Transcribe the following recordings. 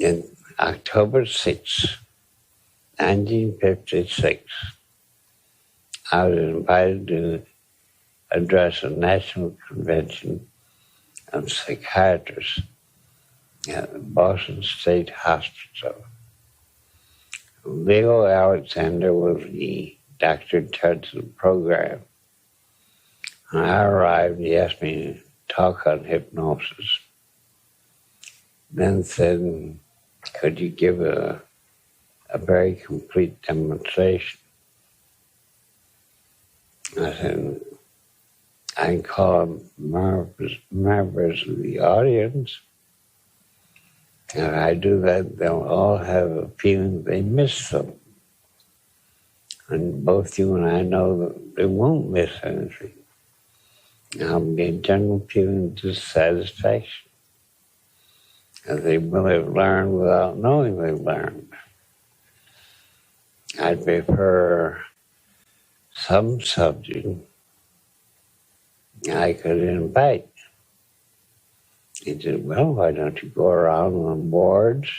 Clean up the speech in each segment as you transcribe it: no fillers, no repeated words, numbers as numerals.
In October 6, 1956, I was invited to address a national convention of psychiatrists at the Boston State Hospital. Leo Alexander was the doctor in charge of the program. When I arrived, he asked me to talk on hypnosis. Then said, could you give a very complete demonstration? I said, I can call members of the audience. And if I do that, they'll all have a feeling they missed something. And both you and I know that they won't miss anything. I'll get a general feeling of dissatisfaction. And they will have learned without knowing they learned. I'd prefer some subject I could invite. He said, well, why don't you go around on boards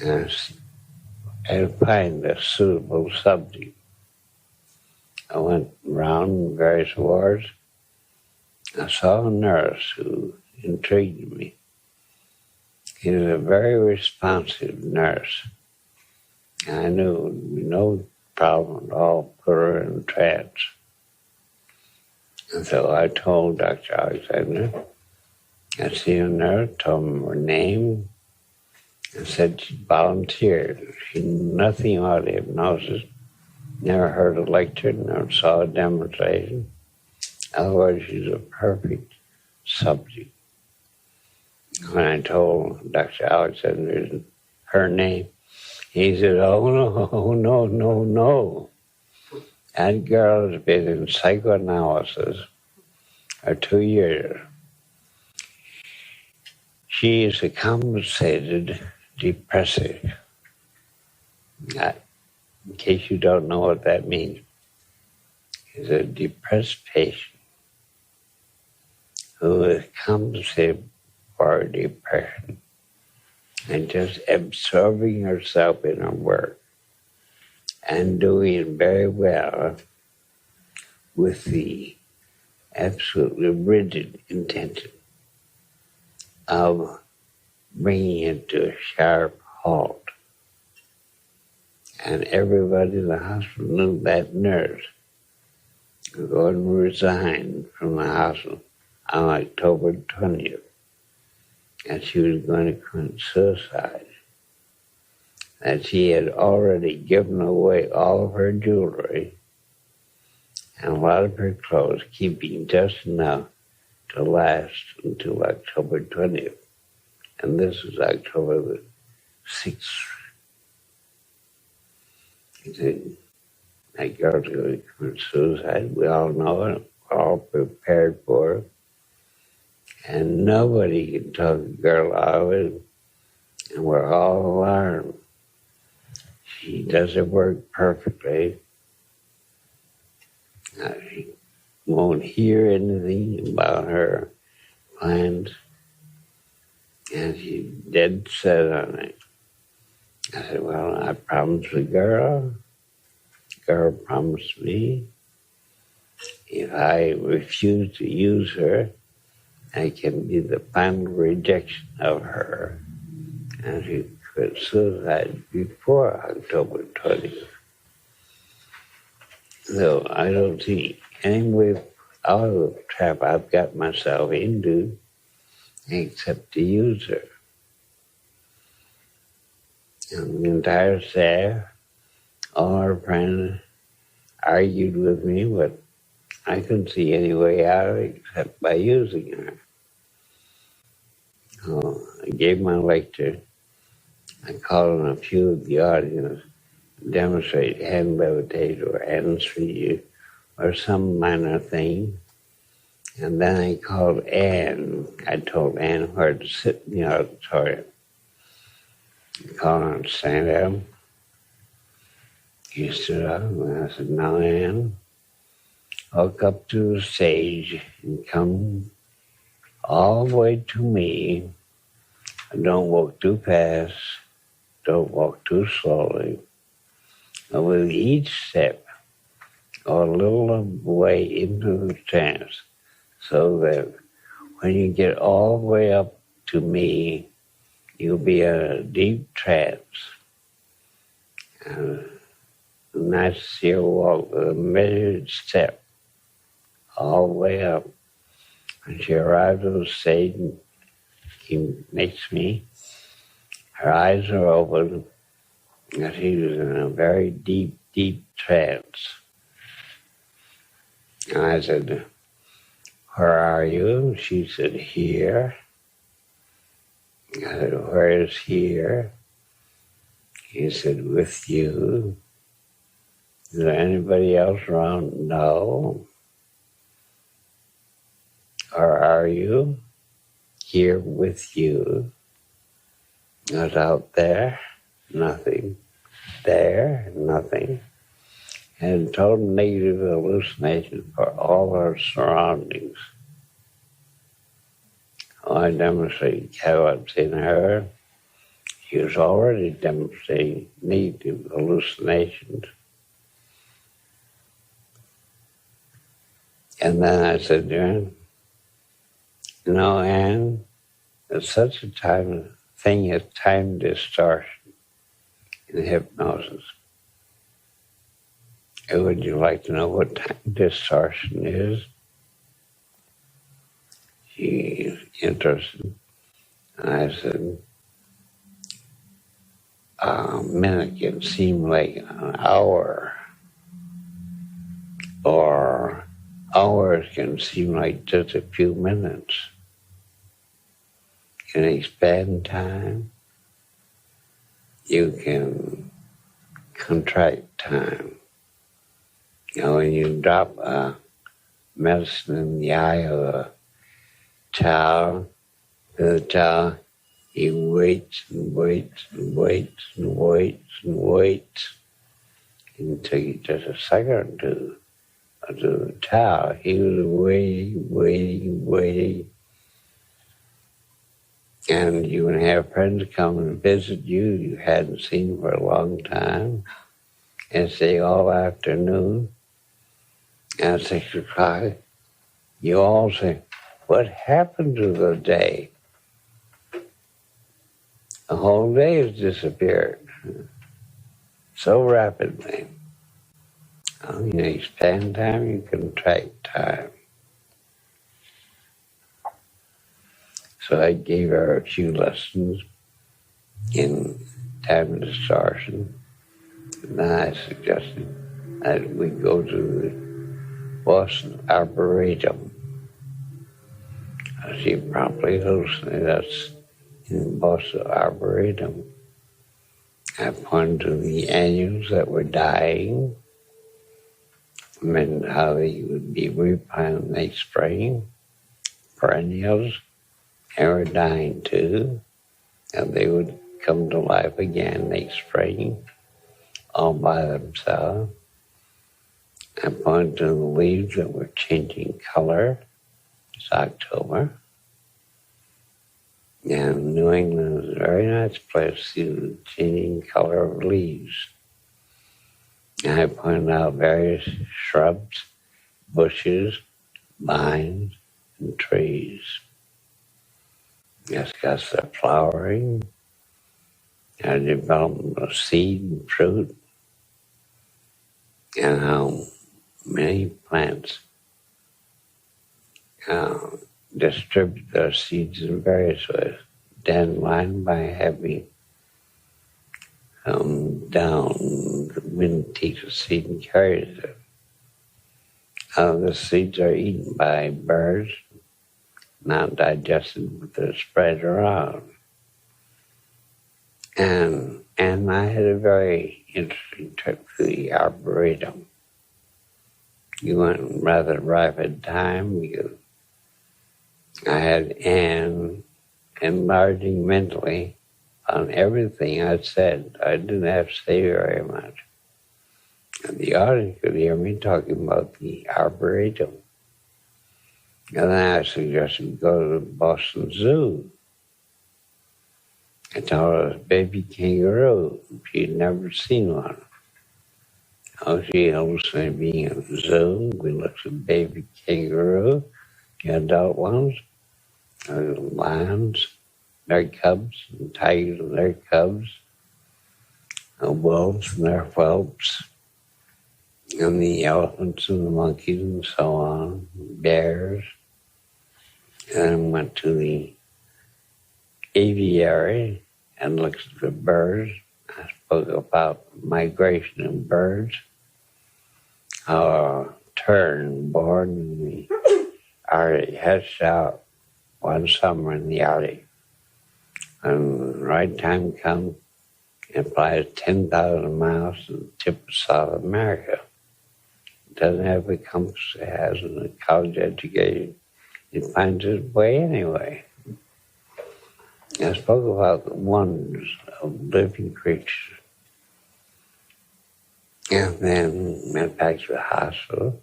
and find a suitable subject? I went around various wards. I saw a nurse who intrigued me. He was a very responsive nurse. I knew it would be no problem at all, put her in a trance. And so I told Dr. Alexander, I see a nurse, told him her name, and said she volunteered. She knew nothing about hypnosis, never heard a lecture, never saw a demonstration. Otherwise, she's a perfect subject. When I told Dr. Alexander her name, he said, oh, no. That girl has been in psychoanalysis for 2 years. She is a compensated depressive. In case you don't know what that means, is a depressed patient who is compensated for depression and just absorbing herself in her work and doing very well with the absolutely rigid intention of bringing it to a sharp halt. And everybody in the hospital knew that nurse was going to resign from the hospital on October 20th. And she was going to commit suicide. And she had already given away all of her jewelry and a lot of her clothes, keeping just enough to last until October 20th. And this is October the 6th. He said, that girl's going to commit suicide. We all know it. We're all prepared for it. And nobody can talk a girl out of it. And we're all alarmed. She does her work perfectly. She won't hear anything about her plans. And she's dead set on it. I said, well, I promised the girl. The girl promised me. If I refuse to use her, I can be the final rejection of her. And she commit suicide before October 20th. So I don't see any way out of the trap I've got myself into except to use her. And the entire staff, all our friends argued with me, but I couldn't see any way out of it except by using her. So I gave my lecture. I called on a few of the audience to demonstrate hand levitation or anesthesia or some minor thing. And then I called Anne. I told Anne where to sit in the auditorium. I called her to stand up. She stood up and I said, now Anne, walk up to the stage and come all the way to me Don't walk too fast. Don't walk too slowly. And with each step, go a little way into the trance, so that when you get all the way up to me, you'll be in a deep trance. And that's your walk with a measured step all the way up. When she arrives on the stage and he meets me, her eyes are open, and she was in a very deep, deep trance. And I said, "Where are you?" She said, "Here." I said, "Where is here?" He said, "With you." Is there anybody else around? No. Or are you? Here with you. Not out there, nothing. There, nothing. And total negative hallucination for all our surroundings. I demonstrated what's in her. She was already demonstrating negative hallucinations. And then I said to her, "You know, Anne, there's such a thing as time distortion in hypnosis. Would you like to know what time distortion is?" She's interested. And I said, "A minute can seem like an hour, or hours can seem like just a few minutes. You can expand time. You can contract time. You know, when you drop a medicine in the eye of a child, he waits and waits and waits and waits and waits until you just a second or two. To the child, he was waiting. And you would have friends come and visit you hadn't seen for a long time, and stay all afternoon. And at 6 o'clock, you all say, "What happened to the day?" The whole day has disappeared so rapidly. You expand time, you contract time. So I gave her a few lessons in time distortion. And then I suggested that we go to the Boston Arboretum. She promptly hosted us in Boston Arboretum. I pointed to the annuals that were dying, and how they would be replanted next spring. Perennials, they were dying too, and they would come to life again next spring, all by themselves. I pointed to the leaves that were changing color. It's October. And New England is a very nice place to see the changing color of leaves. And I pointed out various shrubs, bushes, vines, and trees. Discussed their flowering, and development of seed and fruit, and how many plants distribute their seeds in various ways. Dandelion by having down, the wind takes a seed and carries it. The seeds are eaten by birds, not digested, but they're spread around. And I had a very interesting trip to the Arboretum. You went rather rapid time because I had Anne enlarging mentally on everything I said. I didn't have to say very much. And the audience could hear me talking about the Arboretum. And then I suggested we go to the Boston Zoo. I told her it was a baby kangaroo. She'd never seen one. Oh, she hallucinated being at the zoo. We looked at baby kangaroo, the adult ones, lions, their cubs, and tigers and their cubs, and wolves and their whelps, and the elephants and the monkeys and so on, bears. And went to the aviary and looked at the birds. I spoke about migration of birds. How a tern born in the Arctic hatched out one summer in the Arctic. When the right time comes, it flies 10,000 miles to the tip of South America. It doesn't have the compass it has in a college education. It finds its way anyway. I spoke about the wonders of living creatures. And then went back to the hospital.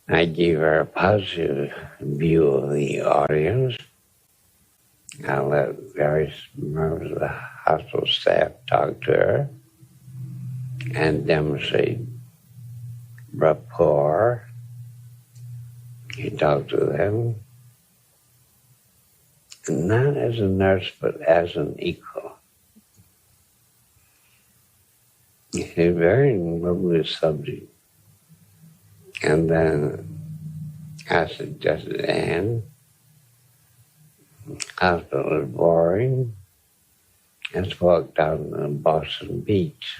I gave her a positive view of the audience. I let various members of the hospital staff talk to her and demonstrate rapport. He talked to them, not as a nurse, but as an equal. He's a very lovely subject. And then I suggested, Anne, hospital is boring. Let's walk down to Boston Beach.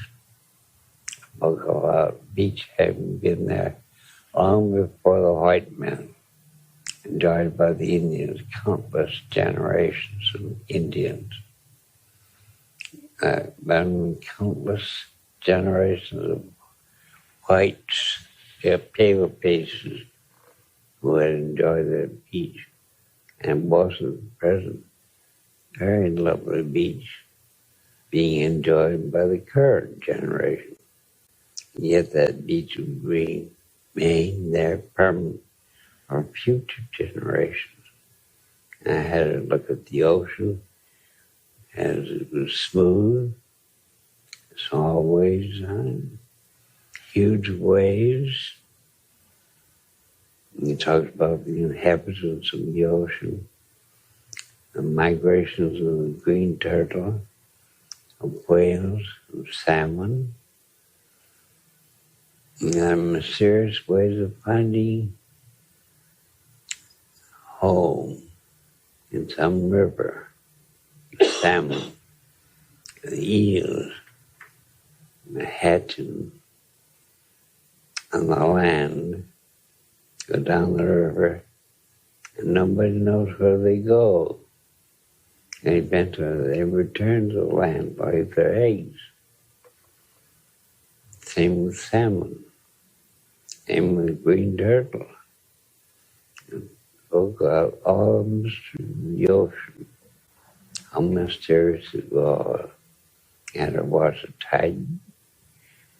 Spoke about beach having been there long before the white men, enjoyed by the Indians, countless generations of Indians. Then countless generations of whites, pale faces, who had enjoyed the beach. And Boston present, very lovely beach, being enjoyed by the current generation. Yet that beach would remain there permanent for future generations. I had a look at the ocean as it was smooth, small waves on it, huge waves. He talks about the inhabitants of the ocean, the migrations of the green turtle, of whales, of salmon, and mysterious ways of finding home in some river, salmon, the eels, the hatching on the land, go down the river, and nobody knows where they go. And eventually they return to the land by their eggs. Same with salmon. Same with green turtle. And spoke out all of the ocean. How mysterious it was. You had to watch the tide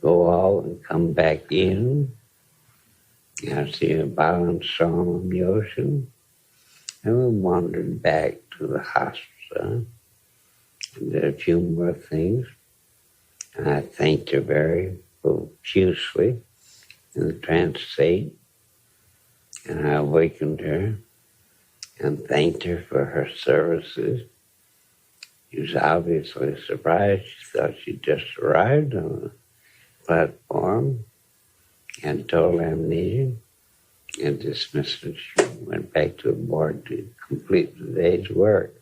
go out and come back in. You had to see a violent storm on the ocean. And we wandered back to the hospital and did a few more things. And I thanked her very profusely in the trance state. And I awakened her and thanked her for her services. She was obviously surprised. She thought she just arrived on the platform and total amnesia and dismissed her. She went back to the board to complete the day's work.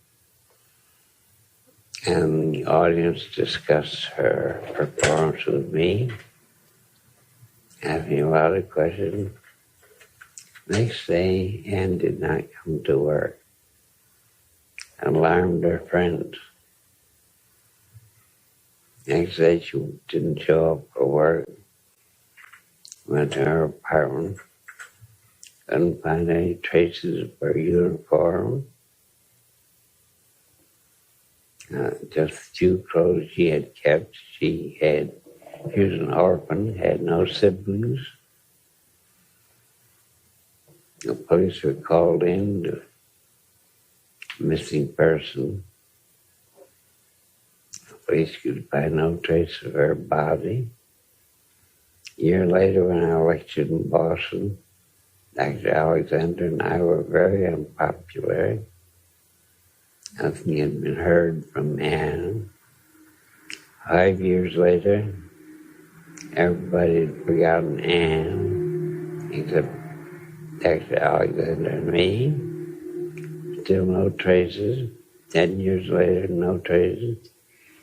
And the audience discussed her performance with me, asking a lot of questions. Next day, Anne did not come to work. Alarmed her friends. Next day, she didn't show up for work. Went to her apartment. Couldn't find any traces of her uniform. Just a few clothes she had kept. She was an orphan, had no siblings. The police were called in to missing person. The police could find no trace of her body. A year later, when I lectured in Boston, Dr. Alexander and I were very unpopular. Nothing had been heard from Anne. 5 years later, everybody had forgotten Anne, except Dr. Alexander and me. Still no traces. 10 years later, no traces.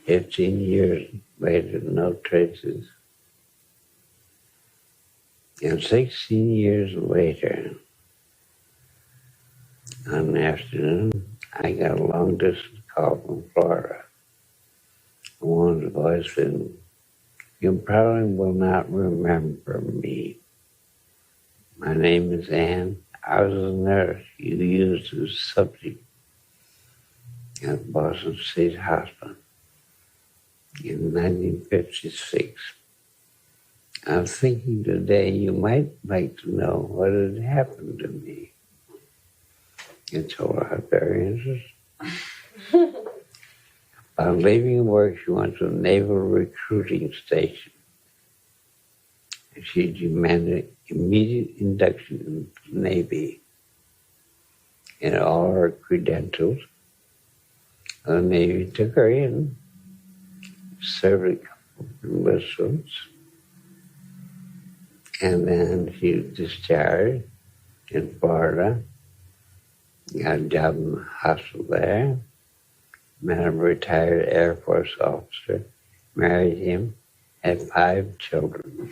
15 years later, no traces. And 16 years later, on an afternoon, I got a long-distance call from Florida. A woman's voice said, "You probably will not remember me. My name is Anne. I was a nurse you used as subject at Boston State Hospital in 1956. I'm thinking today you might like to know what had happened to me." And told her I'm very interested. Upon leaving work, she went to a naval recruiting station. And she demanded immediate induction into the Navy. And all her credentials. The Navy took her in, served a couple of enlistments, and then she was discharged in Florida, got a job in the hospital there, met a retired Air Force officer, married him, had 5 children.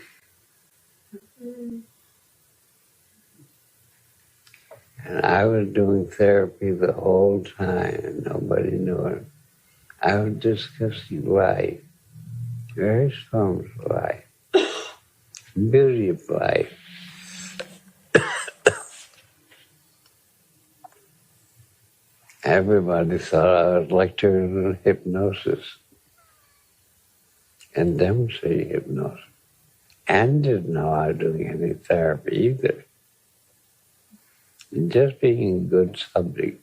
And I was doing therapy the whole time, and nobody knew it. I was discussing life, various forms of life, beauty of life. Everybody thought I was lecturing hypnosis and demonstrating hypnosis, and didn't know I was doing any therapy either. Just being a good subject.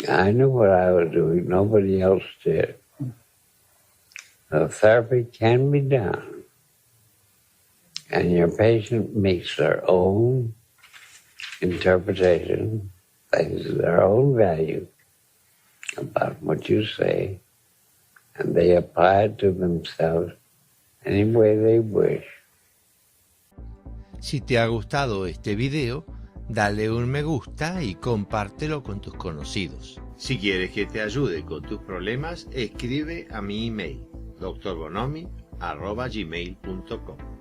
I knew what I was doing, nobody else did. So therapy can be done, and your patient makes their own interpretation, places their own value about what you say, and they apply it to themselves any way they wish. Si te ha gustado este video, dale un me gusta y compártelo con tus conocidos. Si quieres que te ayude con tus problemas, escribe a mi email drbonomi@gmail.com.